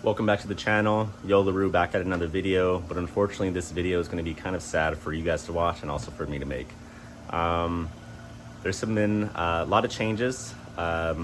Welcome back to the channel. Yo LaRue back at another video, but unfortunately this video is going to be kind of sad for you guys to watch and also for me to make. There's been a lot of changes. Not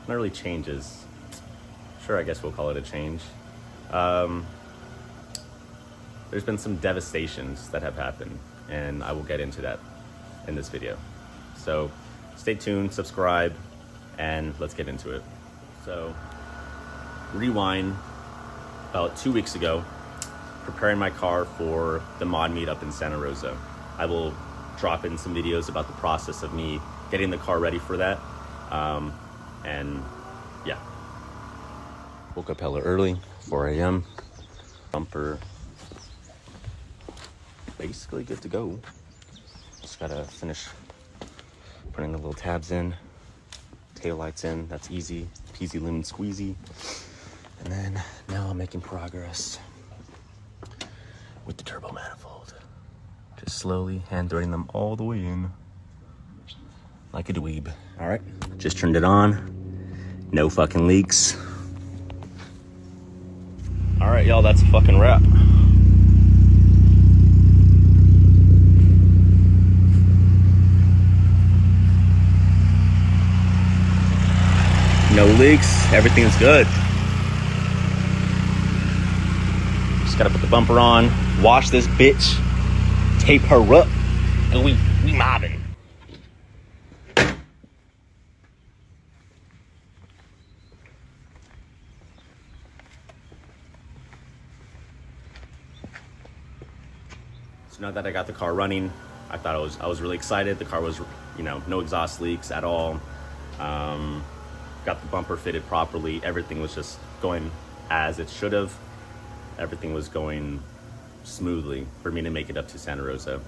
really changes. Sure, I guess we'll call it a change. There's been some devastations that have happened, and I will get into that in this video. So stay tuned, subscribe, and let's get into it. So rewind about 2 weeks ago, preparing my car for the mod meetup in Santa Rosa. I will drop in some videos about the process of me getting the car ready for that. And yeah. Woke up hella early, 4 a.m. Bumper basically good to go. Just gotta finish putting the little tabs in, tail lights in. That's easy peasy lemon squeezy. And then now I'm making progress with the turbo manifold. Just slowly hand threading them all the way in like a dweeb. All right, just turned it on. No fucking leaks. All right, y'all, that's a fucking wrap. No leaks, everything's good. Just gotta put the bumper on, wash this bitch, tape her up, and we mobbing. So now that I got the car running, I was really excited. The car was, no exhaust leaks at all. Got the bumper fitted properly. Everything was just going as it should have. Everything was going smoothly for me to make it up to Santa Rosa.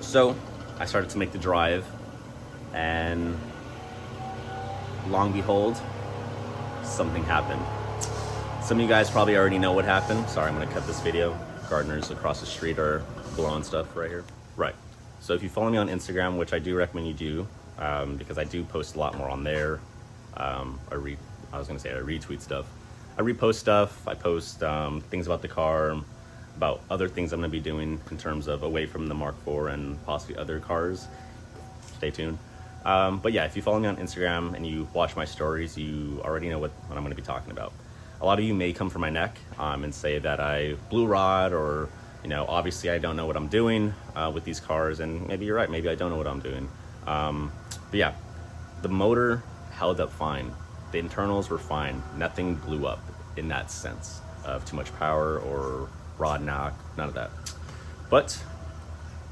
So I started to make the drive, and long and behold, something happened. Some of you guys probably already know what happened. Sorry, I'm gonna cut this video. Gardeners across the street are blowing stuff right here. Right. So if you follow me on Instagram, which I do recommend you do, because I do post a lot more on there. I retweet stuff. I repost stuff. I post things about the car, about other things I'm going to be doing in terms of away from the Mark IV and possibly other cars. Stay tuned. But yeah, if you follow me on Instagram and you watch my stories, you already know what I'm going to be talking about. A lot of you may come for my neck and say that I blue rod, or obviously I don't know what I'm doing with these cars, and maybe you're right. Maybe I don't know what I'm doing. But yeah, the motor held up fine. The internals were fine. Nothing blew up in that sense of too much power or rod knock, none of that. But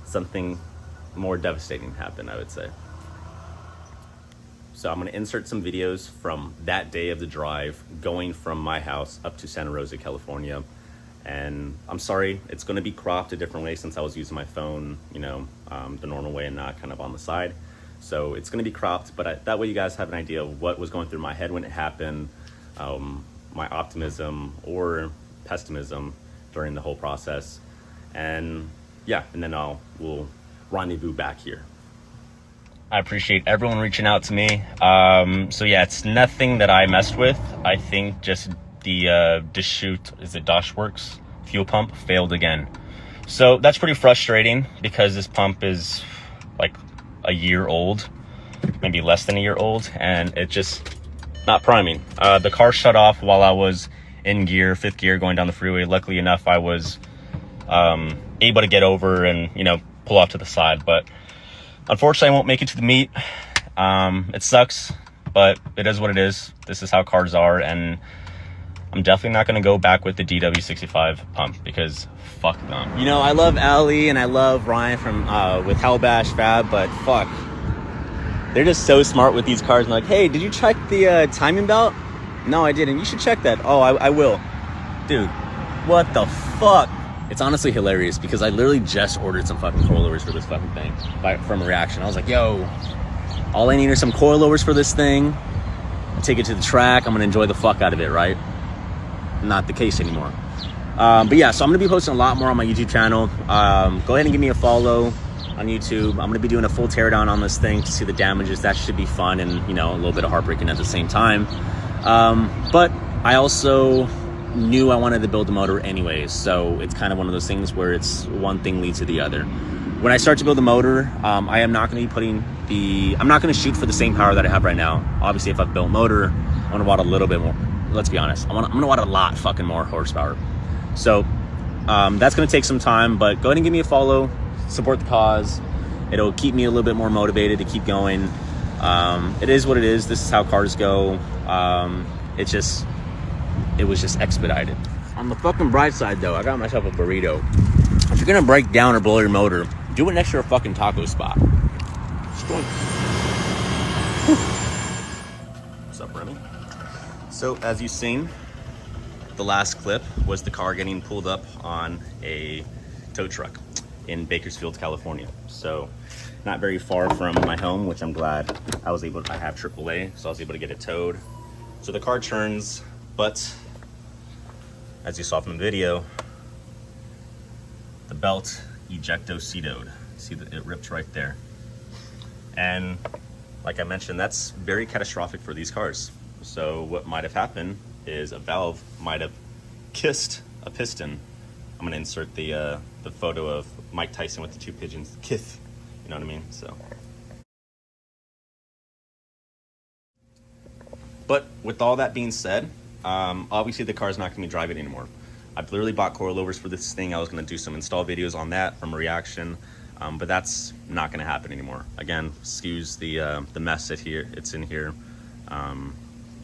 something more devastating happened, I would say. So I'm gonna insert some videos from that day of the drive, going from my house up to Santa Rosa, California. And I'm sorry, it's gonna be cropped a different way since I was using my phone, the normal way and not kind of on the side. So it's going to be cropped, but that way you guys have an idea of what was going through my head when it happened, my optimism or pessimism during the whole process. And yeah, and then we'll rendezvous back here. I appreciate everyone reaching out to me. So yeah, it's nothing that I messed with. I think just the Dashworks fuel pump failed again. So that's pretty frustrating because this pump is like a year old, maybe less than a year old, and it just not priming. The car shut off while I was in gear, 5th gear, going down the freeway. Luckily enough, I was able to get over and pull off to the side, but unfortunately I won't make it to the meet. It sucks, but it is what it is. This is how cars are, and I'm definitely not going to go back with the DW65 pump because fuck them. I love Ali and I love Ryan from with Hellbash Fab, but fuck, they're just so smart with these cars. I'm like, hey, did you check the timing belt? No, I didn't. You should check that. Oh, I will. Dude, what the fuck? It's honestly hilarious because I literally just ordered some fucking coilovers for this fucking thing from Reaction. I was like, yo, all I need are some coilovers for this thing. I'll take it to the track. I'm gonna enjoy the fuck out of it, right? Not the case anymore. But yeah, so I'm gonna be posting a lot more on my YouTube channel. Go ahead and give me a follow on YouTube. I'm gonna be doing a full teardown on this thing to see the damages. That should be fun and a little bit of heartbreaking at the same time. But I also knew I wanted to build a motor anyways, so it's kind of one of those things where it's one thing leads to the other. When I start to build a motor, I am not going to be I'm not going to shoot for the same power that I have right now. Obviously, if I've built a motor, I want to want a little bit more. Let's be honest, I'm going to want a lot fucking more horsepower. So that's going to take some time, but go ahead and give me a follow, support the cause. It'll keep me a little bit more motivated to keep going. It is what it is. This is how cars go. It was just expedited. On the fucking bright side though, I got myself a burrito. If you're gonna break down or blow your motor, do it next to a fucking taco spot. What's up, Remy? So as you've seen, the last clip was the car getting pulled up on a tow truck in Bakersfield, California. So not very far from my home, which I'm glad I have AAA, so I was able to get it towed. So the car turns, but as you saw from the video, the belt ejecto-cetoed. See that it ripped right there. And like I mentioned, that's very catastrophic for these cars. So what might have happened is a valve might have kissed a piston. I'm gonna insert the photo of Mike Tyson with the two pigeons. Kiss, you know what I mean? So. But with all that being said, obviously the car's not gonna be driving anymore. I've literally bought coilovers for this thing. I was gonna do some install videos on that from a reaction, but that's not gonna happen anymore. Again, excuse the mess it's in here.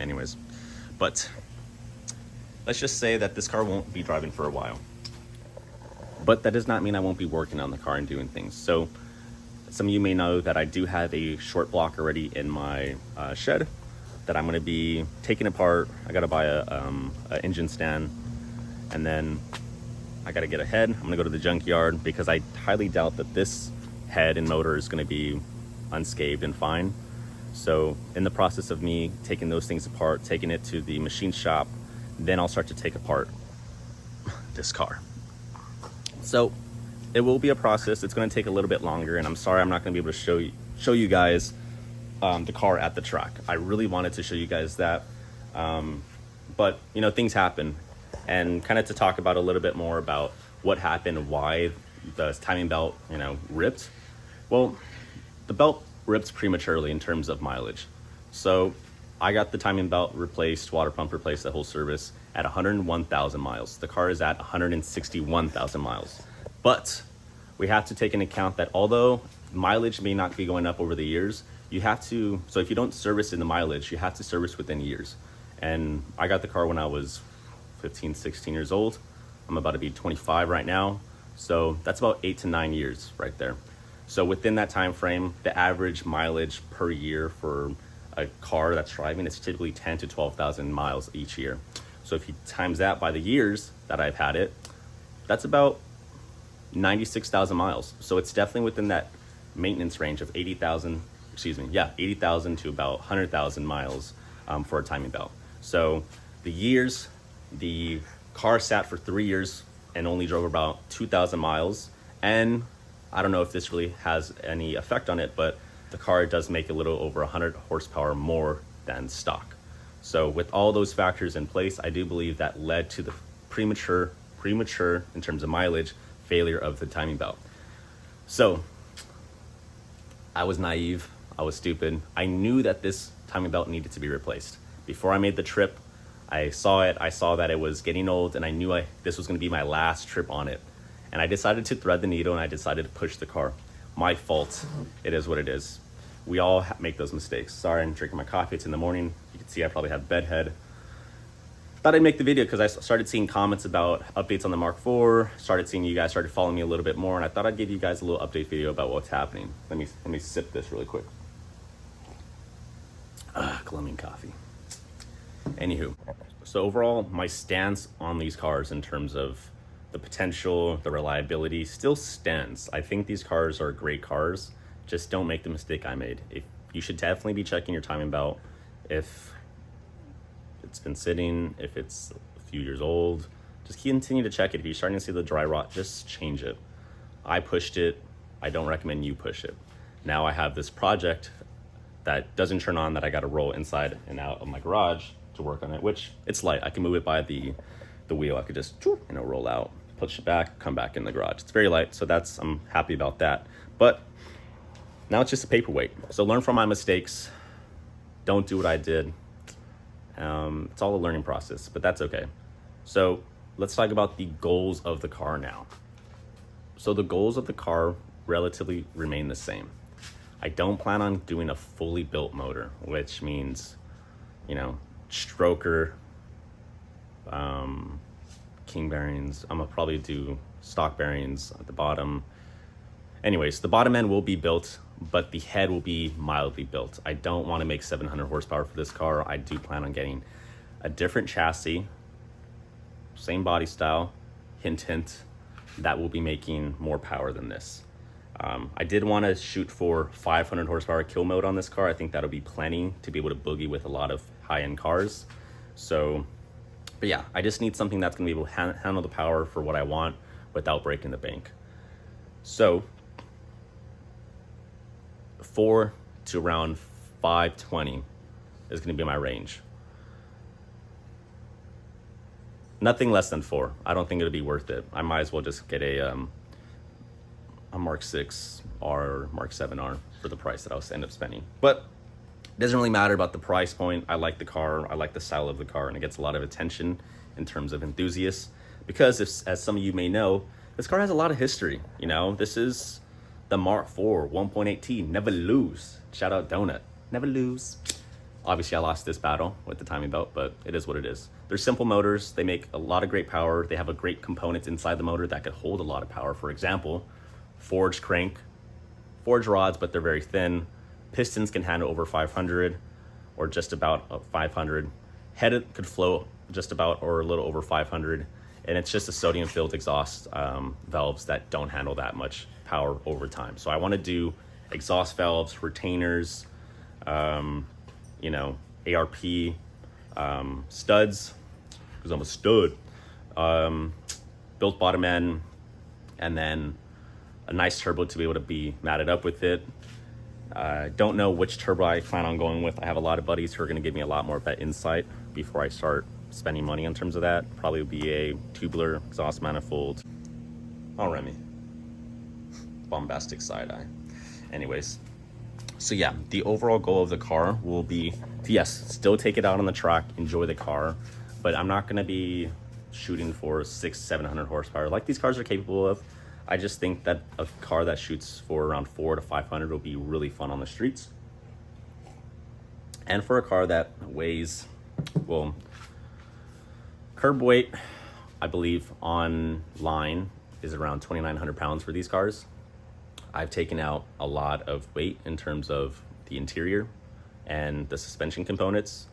Anyways, but let's just say that this car won't be driving for a while. But that does not mean I won't be working on the car and doing things. So some of you may know that I do have a short block already in my shed that I'm gonna be taking apart. I gotta buy a engine stand, and then I gotta get a head. I'm gonna go to the junkyard because I highly doubt that this head and motor is gonna be unscathed and fine. So in the process of me taking those things apart, taking it to the machine shop, then I'll start to take apart this car. So it will be a process. It's going to take a little bit longer, and I'm sorry I'm not going to be able to show you guys the car at the track. I really wanted to show you guys that, but you know, things happen. And kind of to talk about a little bit more about what happened, why the timing belt, you know, ripped. Well, the belt ripped prematurely in terms of mileage. So I got the timing belt replaced, water pump replaced, the whole service at 101,000 miles. The car is at 161,000 miles. But we have to take into account that although mileage may not be going up over the years, you have to, so if you don't service in the mileage, you have to service within years. And I got the car when I was 15, 16 years old. I'm about to be 25 right now. So that's about 8 to 9 years right there. So within that time frame, the average mileage per year for a car that's driving is typically 10 to 12,000 miles each year. So if you times that by the years that I've had it, that's about 96,000 miles. So it's definitely within that maintenance range of 80,000 to about 100,000 miles for a timing belt. So the years, the car sat for 3 years and only drove about 2,000 miles. And I don't know if this really has any effect on it, but the car does make a little over 100 horsepower more than stock. So with all those factors in place, I do believe that led to the premature in terms of mileage failure of the timing belt. So I was naive, I was stupid. I knew that this timing belt needed to be replaced. Before I made the trip, I saw that it was getting old, and I knew this was gonna be my last trip on it. And I decided to thread the needle, and I decided to push the car. My fault, it is what it is. We all make those mistakes. Sorry, I'm drinking my coffee, it's in the morning. You can see I probably have bedhead. Thought I'd make the video because I started seeing comments about updates on the Mark IV, started seeing you guys started following me a little bit more, and I thought I'd give you guys a little update video about what's happening. Let me sip this really quick. Colombian coffee. Anywho, so overall, my stance on these cars in terms of the potential, the reliability still stands. I think these cars are great cars. Just don't make the mistake I made. You should definitely be checking your timing belt. If it's been sitting, if it's a few years old, just continue to check it. If you're starting to see the dry rot, just change it. I pushed it. I don't recommend you push it. Now I have this project that doesn't turn on that I got to roll inside and out of my garage. to work on it, which it's light. I can move it by the wheel. I could just, you know, roll out, push it back, come back in the garage. It's very light, so I'm happy about that. But now it's just a paperweight. So learn from my mistakes. Don't do what I did. It's all a learning process, but that's okay. So let's talk about the goals of the car now. So the goals of the car relatively remain the same. I don't plan on doing a fully built motor, which means, you know, stroker, king bearings. I'm gonna probably do stock bearings at the bottom. Anyways, the bottom end will be built, but the head will be mildly built. I don't want to make 700 horsepower for this car. I do plan on getting a different chassis, same body style, hint, hint, that will be making more power than this. I did want to shoot for 500 horsepower kill mode on this car. I think that'll be plenty to be able to boogie with a lot of high-end cars. So, but yeah, I just need something that's going to be able to handle the power for what I want without breaking the bank. So 4 to around 520 is going to be my range. Nothing less than 4. I don't think it'll be worth it. I might as well just get a Mark 6 or Mark 7R for the price that I'll end up spending. But it doesn't really matter about the price point. I like the car. I like the style of the car, and it gets a lot of attention in terms of enthusiasts because, as some of you may know, this car has a lot of history. You know, this is the Mark IV 1.8T. Never lose. Shout out Donut. Never lose. Obviously, I lost this battle with the timing belt, but it is what it is. They're simple motors. They make a lot of great power. They have a great components inside the motor that could hold a lot of power. For example, forged crank, forged rods, but they're very thin. Pistons can handle over 500 or just about 500. Head could flow just about or a little over 500. And it's just a sodium-filled exhaust valves that don't handle that much power over time. So I want to do exhaust valves, retainers, you know, ARP, studs, because I'm a stud, built bottom end, and then a nice turbo to be able to be matted up with it. Don't know which turbo I plan on going with. I have a lot of buddies who are going to give me a lot more of that insight before I start spending money in terms of that. Probably would be a tubular exhaust manifold. Oh, Remy. Bombastic side eye. Anyways, so yeah, the overall goal of the car will be to, yes, still take it out on the track, enjoy the car, but I'm not going to be shooting for 600-700 horsepower like these cars are capable of. I just think that a car that shoots for around 400 to 500 will be really fun on the streets. And for a car that weighs, well, curb weight, I believe online is around 2,900 pounds for these cars. I've taken out a lot of weight in terms of the interior and the suspension components.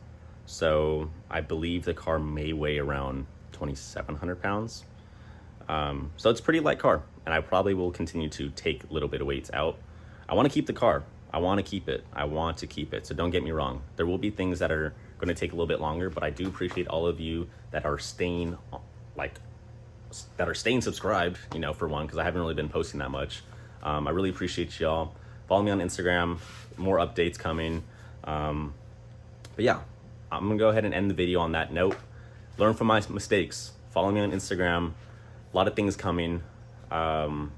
So I believe the car may weigh around 2,700 pounds. So it's a pretty light car, and I probably will continue to take a little bit of weights out. I want to keep the car. I want to keep it. I want to keep it. So don't get me wrong. There will be things that are going to take a little bit longer, but I do appreciate all of you that are staying subscribed, you know, for one, because I haven't really been posting that much. I really appreciate y'all. Follow me on Instagram, more updates coming. But yeah, I'm gonna go ahead and end the video on that note. Learn from my mistakes. Follow me on Instagram. A lot of things coming. And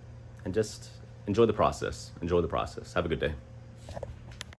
just enjoy the process. Enjoy the process. Have a good day.